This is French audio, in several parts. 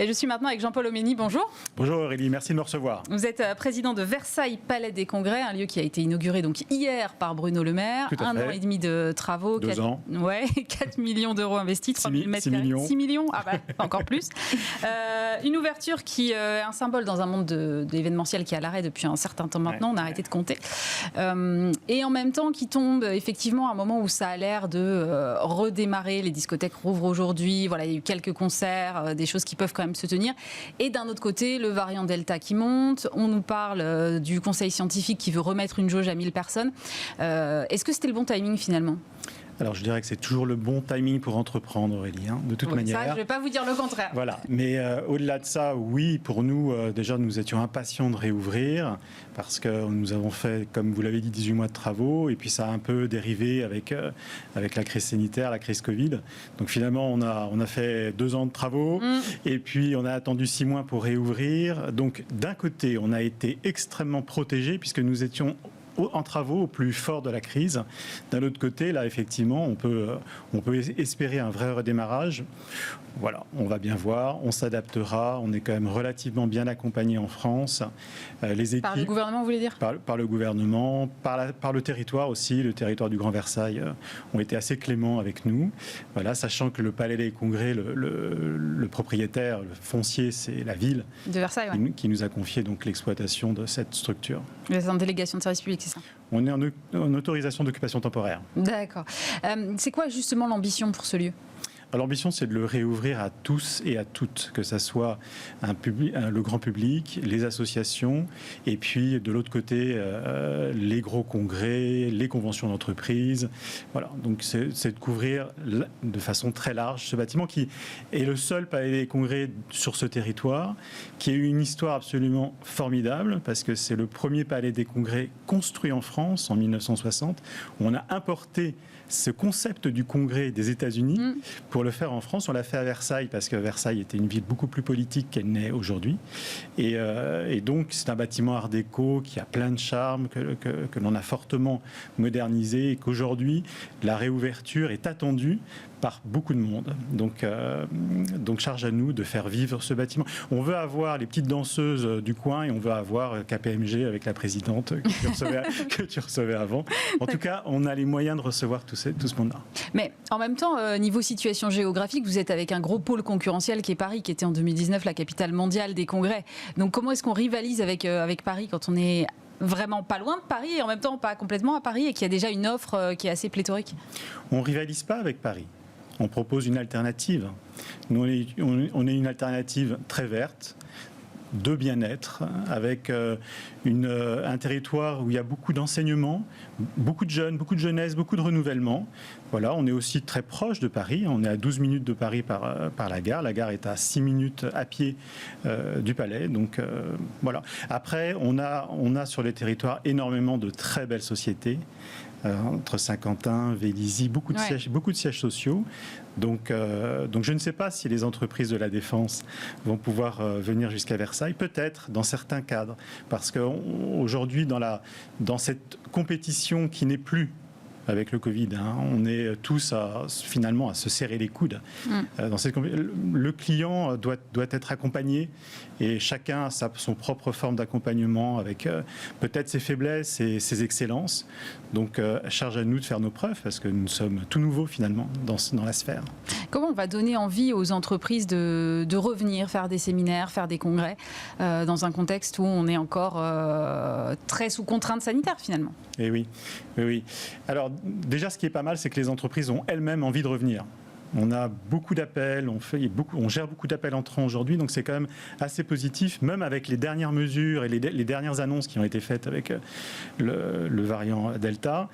Et je suis maintenant avec Jean-Paul Omeny. Bonjour. Bonjour Aurélie, merci de me recevoir. Vous êtes président de Versailles Palais des Congrès, un lieu qui a été inauguré donc hier par Bruno Le Maire. Tout à fait. 1 an et demi de travaux. 2 ans. Ouais, 4 millions d'euros investis, 3 000 mètres 6 carrés. millions. 6 millions, ah bah, encore plus. Une ouverture qui est un symbole dans un monde d'événementiel qui est à l'arrêt depuis un certain temps maintenant, on a arrêté de compter. Et en même temps qui tombe effectivement à un moment où ça a l'air de redémarrer, les discothèques rouvrent aujourd'hui, voilà, il y a eu quelques concerts, des choses qui peuvent quand même se tenir. Et d'un autre côté, le variant Delta qui monte, on nous parle du conseil scientifique qui veut remettre une jauge à 1000 personnes. Est-ce que c'était le bon timing finalement ? Alors je dirais que c'est toujours le bon timing pour entreprendre Aurélie, de toute manière. Ça, je ne vais pas vous dire le contraire. Voilà, mais au-delà de ça, oui, pour nous, déjà nous étions impatients de réouvrir parce que nous avons fait, comme vous l'avez dit, 18 mois de travaux et puis ça a un peu dérivé avec la crise sanitaire, la crise Covid. Donc finalement, on a fait 2 ans de travaux et puis on a attendu 6 mois pour réouvrir. Donc d'un côté, on a été extrêmement protégés puisque nous étions en travaux au plus fort de la crise. D'un autre côté, là, effectivement, on peut espérer un vrai redémarrage. Voilà, on va bien voir, on s'adaptera, on est quand même relativement bien accompagné en France. Les équipes, par le gouvernement, vous voulez dire ? Par le gouvernement, par le territoire aussi, le territoire du Grand Versailles ont été assez cléments avec nous. Voilà, sachant que le Palais des Congrès, le propriétaire, le foncier, c'est la ville de Versailles, qui nous a confié donc l'exploitation de cette structure. Vous êtes en délégation de service public, c'est ça ? On est en autorisation d'occupation temporaire. D'accord. C'est quoi justement l'ambition pour ce lieu ? L'ambition, c'est de le réouvrir à tous et à toutes, que ce soit le grand public, les associations, et puis de l'autre côté, les gros congrès, les conventions d'entreprise. Voilà, donc c'est de couvrir de façon très large ce bâtiment qui est le seul palais des congrès sur ce territoire, qui a eu une histoire absolument formidable, parce que c'est le premier palais des congrès construit en France en 1960, où on a importé ce concept du congrès des États-Unis pour le faire en France. On l'a fait à Versailles parce que Versailles était une ville beaucoup plus politique qu'elle n'est aujourd'hui. Et donc c'est un bâtiment art déco qui a plein de charme, que l'on a fortement modernisé et qu'aujourd'hui la réouverture est attendue par beaucoup de monde. Donc charge à nous de faire vivre ce bâtiment. On veut avoir les petites danseuses du coin et on veut avoir KPMG avec la présidente que tu recevais avant. En tout cas, on a les moyens de recevoir tout ce monde-là. Mais en même temps, niveau situation géographique, vous êtes avec un gros pôle concurrentiel qui est Paris, qui était en 2019 la capitale mondiale des congrès. Donc comment est-ce qu'on rivalise avec Paris quand on est vraiment pas loin de Paris et en même temps pas complètement à Paris et qu'il y a déjà une offre qui est assez pléthorique ? On ne rivalise pas avec Paris. On propose une alternative. Nous, on est une alternative très verte, de bien-être, avec un territoire où il y a beaucoup d'enseignement, beaucoup de jeunes, beaucoup de jeunesse, beaucoup de renouvellement. Voilà, on est aussi très proche de Paris. On est à 12 minutes de Paris par la gare. La gare est à 6 minutes à pied du palais. Donc voilà. Après, on a sur les territoires énormément de très belles sociétés. Entre Saint-Quentin, Vélizy, beaucoup de sièges sociaux. Donc je ne sais pas si les entreprises de la défense vont pouvoir venir jusqu'à Versailles, peut-être dans certains cadres, parce qu'aujourd'hui dans cette compétition qui n'est plus avec le Covid, on est tous finalement à se serrer les coudes. Le client doit être accompagné et chacun a son propre forme d'accompagnement avec peut-être ses faiblesses et ses excellences. Donc charge à nous de faire nos preuves parce que nous sommes tout nouveaux finalement dans la sphère. Comment on va donner envie aux entreprises de revenir faire des séminaires, faire des congrès dans un contexte où on est encore très sous contrainte sanitaire finalement ? Eh oui. Alors déjà, ce qui est pas mal, c'est que les entreprises ont elles-mêmes envie de revenir. On a beaucoup d'appels, on gère beaucoup d'appels entrants aujourd'hui, donc c'est quand même assez positif, même avec les dernières mesures et les dernières annonces qui ont été faites avec le variant Delta.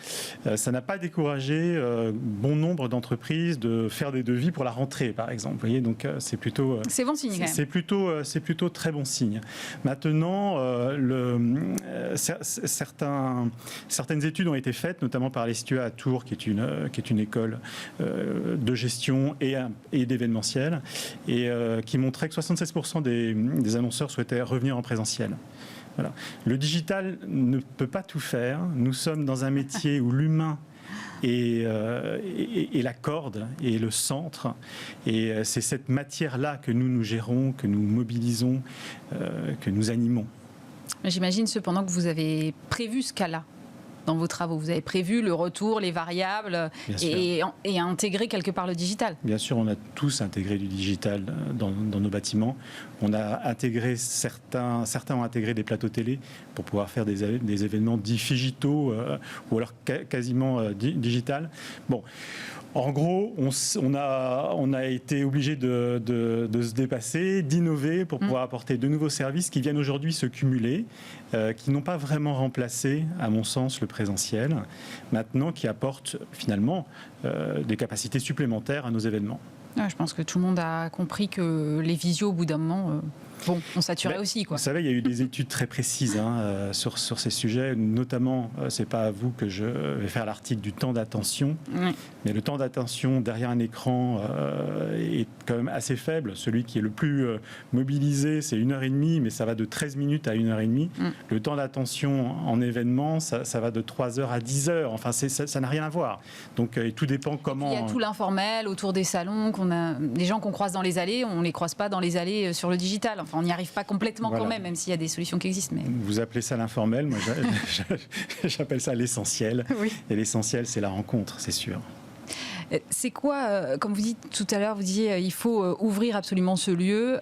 Ça n'a pas découragé bon nombre d'entreprises de faire des devis pour la rentrée, par exemple. Vous voyez, donc c'est plutôt... c'est bon signe, quand même. C'est plutôt très bon signe. Maintenant, certaines études ont été faites, notamment par l'Estua à Tours, qui est une école de gestion et d'événementiel, et qui montrait que 76% des annonceurs souhaitaient revenir en présentiel. Voilà. Le digital ne peut pas tout faire. Nous sommes dans un métier où l'humain et la corde et le centre. Et c'est cette matière-là que nous gérons, que nous mobilisons, que nous animons. J'imagine cependant que vous avez prévu ce cas-là dans vos travaux. Vous avez prévu le retour, les variables et intégrer quelque part le digital. Bien sûr, on a tous intégré du digital dans nos bâtiments. On a intégré certains ont intégré des plateaux télé pour pouvoir faire des événements digitaux ou alors quasiment digital. Bon. En gros, on a été obligé de se dépasser, d'innover pour pouvoir apporter de nouveaux services qui viennent aujourd'hui se cumuler, qui n'ont pas vraiment remplacé, à mon sens, le présentiel, maintenant qui apportent finalement des capacités supplémentaires à nos événements. Ouais, je pense que tout le monde a compris que les visios, au bout d'un moment, on saturait aussi, quoi. Vous savez, il y a eu des études très précises sur ces sujets, notamment, c'est pas à vous que je vais faire l'article du temps d'attention, mais le temps d'attention derrière un écran est quand même assez faible. Celui qui est le plus mobilisé, c'est 1h30, mais ça va de 13 minutes à 1h30. Le temps d'attention en événement, ça va de 3h à 10h. Enfin, ça n'a rien à voir. Donc, tout dépend comment... Il y a tout l'informel autour des salons, des gens qu'on croise dans les allées, on ne les croise pas dans les allées sur le digital. Enfin, on n'y arrive pas complètement quand même s'il y a des solutions qui existent. Mais... Vous appelez ça l'informel, moi j'appelle ça l'essentiel. Oui. Et l'essentiel, c'est la rencontre, c'est sûr. C'est quoi, comme vous dites tout à l'heure, vous disiez il faut ouvrir absolument ce lieu.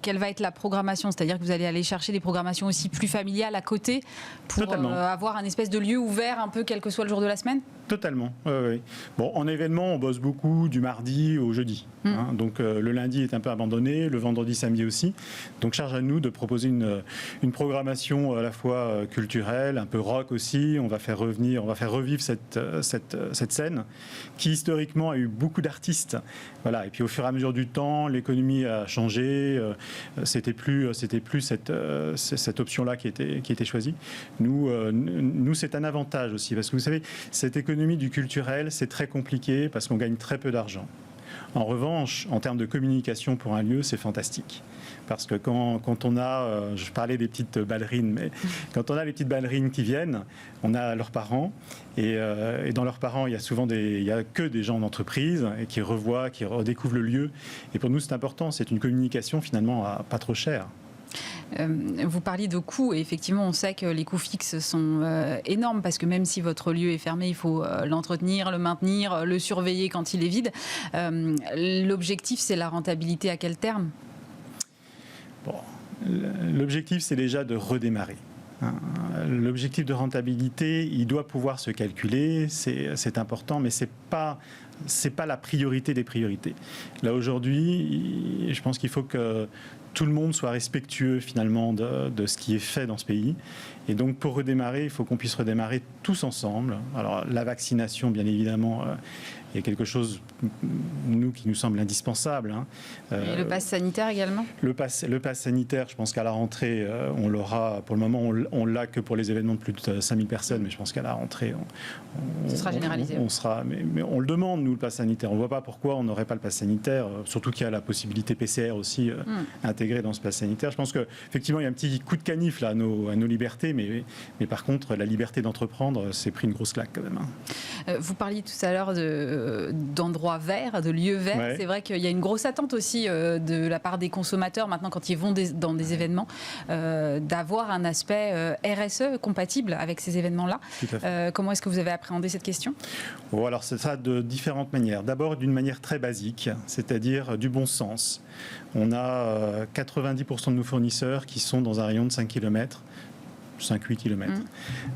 Quelle va être la programmation? C'est-à-dire que vous allez aller chercher des programmations aussi plus familiales à côté pour avoir un espèce de lieu ouvert un peu quel que soit le jour de la semaine? Totalement, oui. Bon, en événement, on bosse beaucoup du mardi au jeudi. Donc le lundi est un peu abandonné, le vendredi, samedi aussi. Donc charge à nous de proposer une programmation à la fois culturelle, un peu rock aussi. On va faire revivre cette scène qui historiquement a eu beaucoup d'artistes. Voilà. Et puis au fur et à mesure du temps, l'économie a changé. C'était plus cette option-là qui était choisie. Nous, c'est un avantage aussi parce que vous savez, cette économie du culturel, c'est très compliqué parce qu'on gagne très peu d'argent. En revanche, en termes de communication pour un lieu, c'est fantastique. Parce que quand on a, je parlais des petites ballerines, mais quand on a les petites ballerines qui viennent, on a leurs parents. Et dans leurs parents, il y a que des gens d'entreprise et qui revoient, qui redécouvrent le lieu. Et pour nous, c'est important. C'est une communication finalement pas trop chère. Vous parliez de coûts et effectivement on sait que les coûts fixes sont énormes parce que même si votre lieu est fermé, il faut l'entretenir, le maintenir, le surveiller quand il est vide. L'objectif, c'est la rentabilité à quel terme? Bon, l'objectif, c'est déjà de redémarrer. L'objectif de rentabilité, il doit pouvoir se calculer, c'est important, mais c'est pas la priorité des priorités. Là aujourd'hui, je pense qu'il faut que tout le monde soit respectueux finalement de ce qui est fait dans ce pays. Et donc pour redémarrer, il faut qu'on puisse redémarrer tous ensemble. Alors la vaccination, bien évidemment, est quelque chose, qui nous semble indispensable. Et le pass sanitaire également ? Le pass sanitaire, je pense qu'à la rentrée, on l'aura. Pour le moment, on l'a que pour les événements de plus de 5000 personnes, mais je pense qu'à la rentrée, ce sera généralisé. Mais on le demande, nous, le pass sanitaire. On ne voit pas pourquoi on n'aurait pas le pass sanitaire, surtout qu'il y a la possibilité PCR aussi intégrée dans ce pass sanitaire. Je pense qu'effectivement, il y a un petit coup de canif là, à nos libertés, mais par contre, la liberté d'entreprendre, c'est pris une grosse claque quand même. Vous parliez tout à l'heure d'endroits verts, de lieux verts. Ouais. C'est vrai qu'il y a une grosse attente aussi de la part des consommateurs maintenant quand ils vont dans des événements d'avoir un aspect RSE compatible avec ces événements-là. Comment est-ce que vous avez appréhendé cette question ? Bon, alors c'est ça de différentes manières. D'abord d'une manière très basique, c'est-à-dire du bon sens. On a 90% de nos fournisseurs qui sont dans un rayon de 5 km. 5-8 km.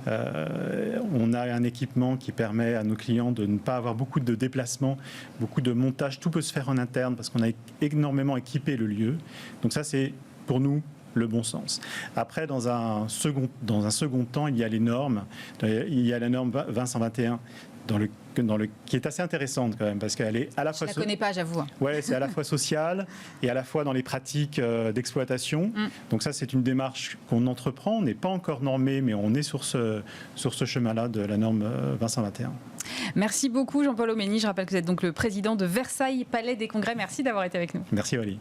On a un équipement qui permet à nos clients de ne pas avoir beaucoup de déplacements, beaucoup de montage. Tout peut se faire en interne parce qu'on a énormément équipé le lieu. Donc ça, c'est pour nous le bon sens. Après, dans un second temps, il y a les normes. Il y a la norme 2021 qui est assez intéressante quand même, parce qu'elle est à la fois... Je ne la connais pas, j'avoue. Ouais, c'est à la fois sociale et à la fois dans les pratiques d'exploitation. Donc ça, c'est une démarche qu'on entreprend. On n'est pas encore normé, mais on est sur ce chemin-là de la norme 2021. Merci beaucoup Jean-Paul Omeny. Je rappelle que vous êtes donc le président de Versailles Palais des Congrès. Merci d'avoir été avec nous. Merci Aurélie.